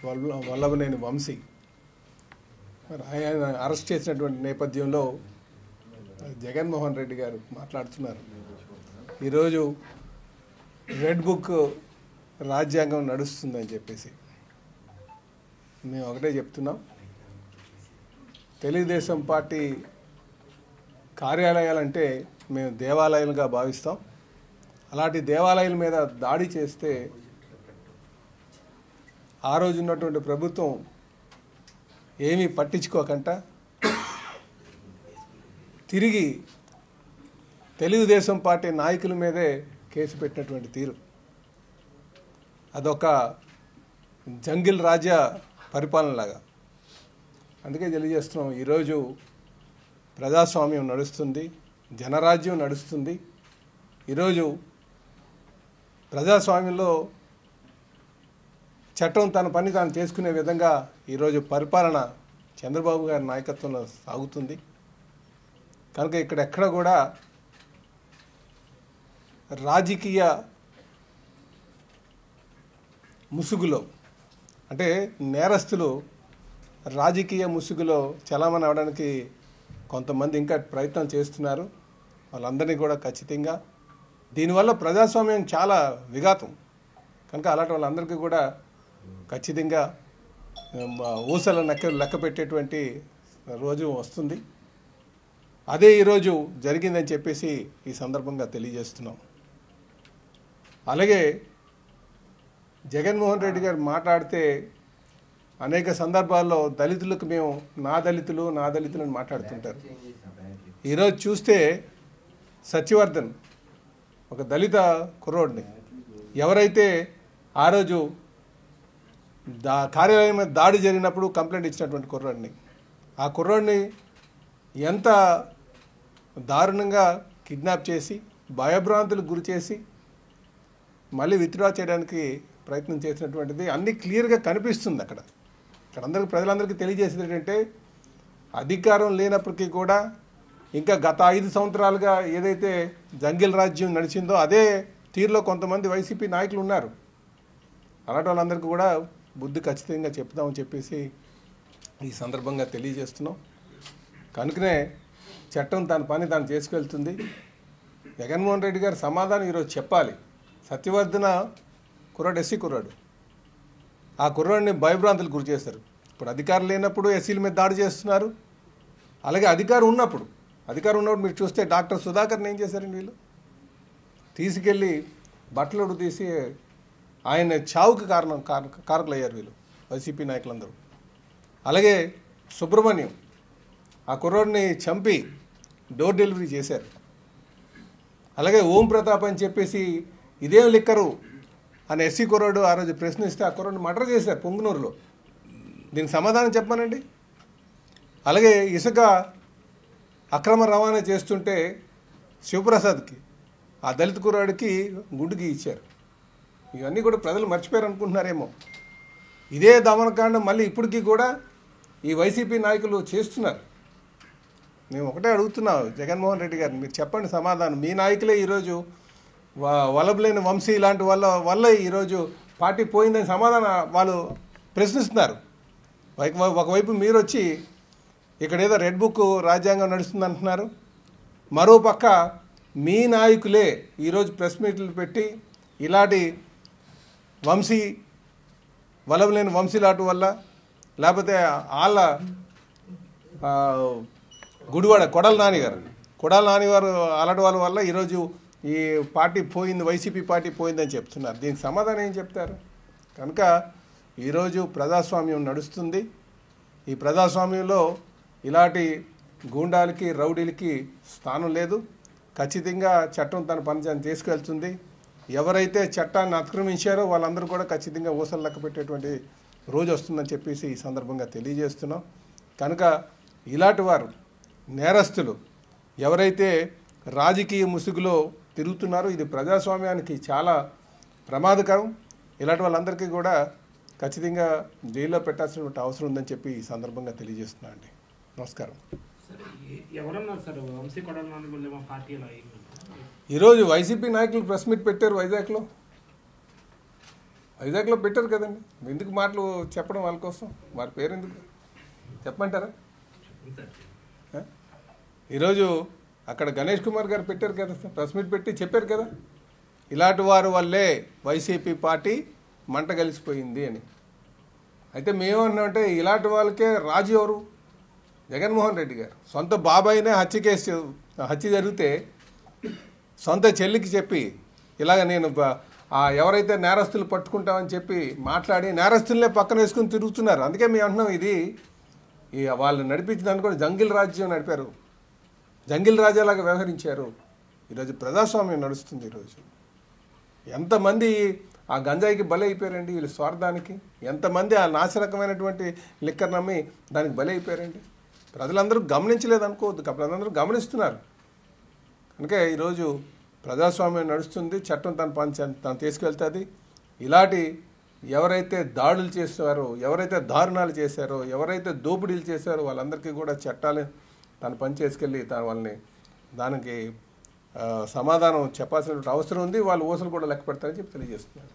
వల్లభనేని వంశీ మరి ఆయన అరెస్ట్ చేసినటువంటి నేపథ్యంలో జగన్మోహన్ రెడ్డి గారు మాట్లాడుతున్నారు. ఈరోజు రెడ్ బుక్ రాజ్యాంగం నడుస్తుందని చెప్పేసి మేము ఒకటే చెప్తున్నాం. తెలుగుదేశం పార్టీ కార్యాలయాలంటే మేము దేవాలయాలుగా భావిస్తాం. అలాంటి దేవాలయాల మీద దాడి చేస్తే ఆ రోజు ఉన్నటువంటి ప్రభుత్వం ఏమీ పట్టించుకోకుండా తిరిగి తెలుగుదేశం పార్టీ నాయకుల మీదే కేసు పెట్టినటువంటి తీరు అదొక జంగిల్ రాజ్య పరిపాలనలాగా. అందుకే తెలియజేస్తున్నాం, ఈరోజు ప్రజాస్వామ్యం నడుస్తుంది, జనరాజ్యం నడుస్తుంది. ఈరోజు ప్రజాస్వామ్యంలో చట్టం తన పని తాను చేసుకునే విధంగా ఈరోజు పరిపాలన చంద్రబాబు గారి నాయకత్వంలో సాగుతుంది. కనుక ఇక్కడెక్కడ కూడా రాజకీయ ముసుగులో అంటే నేరస్తులు రాజకీయ ముసుగులో చలామణి అవడానికి కొంతమంది ఇంకా ప్రయత్నం చేస్తున్నారు. వాళ్ళందరినీ కూడా ఖచ్చితంగా దీనివల్ల ప్రజాస్వామ్యం చాలా విఘాతం. కనుక అలాంటి వాళ్ళందరికీ కూడా ఖచ్చితంగా ఊసల లెక్క పెట్టేటువంటి రోజు వస్తుంది. అదే ఈరోజు జరిగిందని చెప్పేసి ఈ సందర్భంగా తెలియజేస్తున్నాం. అలాగే జగన్మోహన్ రెడ్డి గారు మాట్లాడితే అనేక సందర్భాల్లో దళితులకు మేము నా దళితులు అని మాట్లాడుతుంటారు. ఈరోజు చూస్తే సత్యవర్ధన్ ఒక దళిత కుర్రోడిని ఎవరైతే ఆ రోజు కార్యాలయం మీద దాడి జరిగినప్పుడు కంప్లైంట్ ఇచ్చినటువంటి కుర్రోడిని, ఆ కుర్రోడిని ఎంత దారుణంగా కిడ్నాప్ చేసి భయభ్రాంతులకు గురి చేసి మళ్ళీ విత్డ్రా చేయడానికి ప్రయత్నం చేసినటువంటిది అన్నీ క్లియర్గా కనిపిస్తుంది. అక్కడ అందరికీ ప్రజలందరికీ తెలియజేసేది ఏంటంటే అధికారం లేనప్పటికీ కూడా ఇంకా గత 5 సంవత్సరాలుగా ఏదైతే జంగిల్ రాజ్యం నడిచిందో అదే తీరులో కొంతమంది వైసీపీ నాయకులు ఉన్నారు. అలాంటి వాళ్ళందరికీ కూడా బుద్ధి ఖచ్చితంగా చెప్తామని చెప్పేసి ఈ సందర్భంగా తెలియజేస్తున్నాం. కనుకనే చట్టం తన పని తాను చేసుకెళ్తుంది. జగన్మోహన్ రెడ్డి గారు సమాధానం ఈరోజు చెప్పాలి. సత్యవర్ధన కుర్రాడు ఎస్సీ కుర్రాడు, ఆ కుర్రాడిని భయభ్రాంతులు గురి చేశారు. ఇప్పుడు అధికారం లేనప్పుడు ఎస్సీల మీద దాడి చేస్తున్నారు. అలాగే అధికారం ఉన్నప్పుడు మీరు చూస్తే డాక్టర్ సుధాకర్ని ఏం చేశారండి వీళ్ళు తీసుకెళ్ళి బట్టలు తీసి ఆయన చావుకి కారకులు అయ్యారు వీళ్ళు వైసీపీ నాయకులందరూ. అలాగే సుబ్రహ్మణ్యం ఆ కుర్రోడిని చంపి డోర్ డెలివరీ చేశారు. అలాగే ఓం ప్రతాప్ అని చెప్పేసి ఇదేం లిక్కరు అని ఎస్సీ కుర్రోడు ఆ రోజు ప్రశ్నిస్తే ఆ కుర్రోడిని మర్డర్ చేశారు పొంగునూరులో. దీనికి సమాధానం చెప్పానండి. అలాగే ఇసుక అక్రమ రవాణా చేస్తుంటే శివప్రసాద్కి ఆ దళిత కుర్రాడికి గుండుకి ఇచ్చారు. ఇవన్నీ కూడా ప్రజలు మర్చిపోయారు అనుకుంటున్నారేమో. ఇదే దమనకాండం మళ్ళీ ఇప్పటికీ కూడా ఈ వైసీపీ నాయకులు చేస్తున్నారు. మేము ఒకటే అడుగుతున్నాం జగన్మోహన్ రెడ్డి గారిని, మీరు చెప్పండి సమాధానం. మీ నాయకులే ఈరోజు వల్లభనేని వంశీ ఇలాంటి వల్ల ఈరోజు పార్టీ పోయిందని సమాధానం వాళ్ళు ప్రశ్నిస్తున్నారు. ఒకవైపు మీరు వచ్చి ఇక్కడ ఏదో రెడ్ బుక్ రాజ్యాంగం నడుస్తుంది అంటున్నారు. మరోపక్క మీ నాయకులే ఈరోజు ప్రెస్ మీట్లు పెట్టి ఇలాంటి వల్లభనేని వంశీ లాంటి వల్ల లేకపోతే వాళ్ళ గుడివాడ కొడాల నానిగారు అలాంటి వాళ్ళ వల్ల ఈరోజు ఈ పార్టీ పోయింది, వైసీపీ పార్టీ పోయిందని చెప్తున్నారు. దీనికి సమాధానం ఏం చెప్తారు? కనుక ఈరోజు ప్రజాస్వామ్యం నడుస్తుంది. ఈ ప్రజాస్వామ్యంలో ఇలాంటి గూండాలకి రౌడీలకి స్థానం లేదు. ఖచ్చితంగా చట్టం తన పని తీసుకెళ్తుంది. ఎవరైతే చట్టాన్ని అతిక్రమించారో వాళ్ళందరూ కూడా ఖచ్చితంగా ఊసలు లెక్క పెట్టేటువంటి రోజు వస్తుందని చెప్పేసి ఈ సందర్భంగా తెలియజేస్తున్నాం. కనుక ఇలాంటి వారు నేరస్తులు ఎవరైతే రాజకీయ ముసుగులో తిరుగుతున్నారో ఇది ప్రజాస్వామ్యానికి చాలా ప్రమాదకరం. ఇలాంటి వాళ్ళందరికీ కూడా ఖచ్చితంగా జైల్లో పెట్టాల్సినటువంటి అవసరం ఉందని చెప్పి ఈ సందర్భంగా తెలియజేస్తున్నాను అండి. నమస్కారం. ఈరోజు వైసీపీ నాయకులు ప్రెస్ మీట్ పెట్టారు వైజాగ్లో. వైజాగ్లో పెట్టారు కదండి, ఎందుకు మాటలు చెప్పడం వాళ్ళ కోసం, వారి పేరు ఎందుకు చెప్పమంటారా? ఈరోజు అక్కడ గణేష్ కుమార్ గారు పెట్టారు కదా, ప్రెస్ మీట్ పెట్టి చెప్పారు కదా, ఇలాంటి వారి వల్లే వైసీపీ పార్టీ మంట కలిసిపోయింది అని. అయితే మేమన్నామంటే ఇలాంటి వాళ్ళకే రాజు ఎవరు? జగన్మోహన్ రెడ్డి గారు. సొంత బాబాయినే హత్య జరిగితే సొంత చెల్లికి చెప్పి ఇలాగ నేను ఎవరైతే నేరస్తులు పట్టుకుంటామని చెప్పి మాట్లాడి నేరస్తులనే పక్కన వేసుకుని తిరుగుతున్నారు. అందుకే మేము అంటున్నాం, ఇది వాళ్ళు నడిపించడానికి కూడా జంగిల్ రాజ్యం నడిపారు, జంగిల్ రాజాలాగా వ్యవహరించారు. ఈరోజు ప్రజాస్వామ్యం నడుస్తుంది. ఈరోజు ఎంతమంది ఆ గంజాయికి బలి అయిపోయారండి వీళ్ళు స్వార్థానికి, ఎంతమంది ఆ నాశరకమైనటువంటి లిక్కర్ నమ్మి దానికి బలి అయిపోయారండి. ప్రజలందరూ గమనించలేదు అనుకోవద్దు, ప్రజలందరూ గమనిస్తున్నారు. కనుక ఈరోజు ప్రజాస్వామ్యం నడుస్తుంది, చట్టం తను తీసుకెళ్తుంది. ఇలాంటి ఎవరైతే దాడులు చేశారో, ఎవరైతే దారుణాలు చేశారో, ఎవరైతే దోపిడీలు చేశారో వాళ్ళందరికీ కూడా చట్టాలు తను పని చేసుకెళ్ళి వాళ్ళని దానికి సమాధానం చెప్పాల్సినటువంటి అవసరం ఉంది. వాళ్ళు ఊసలు కూడా లెక్క పెడతారని చెప్పి తెలియజేస్తున్నారు.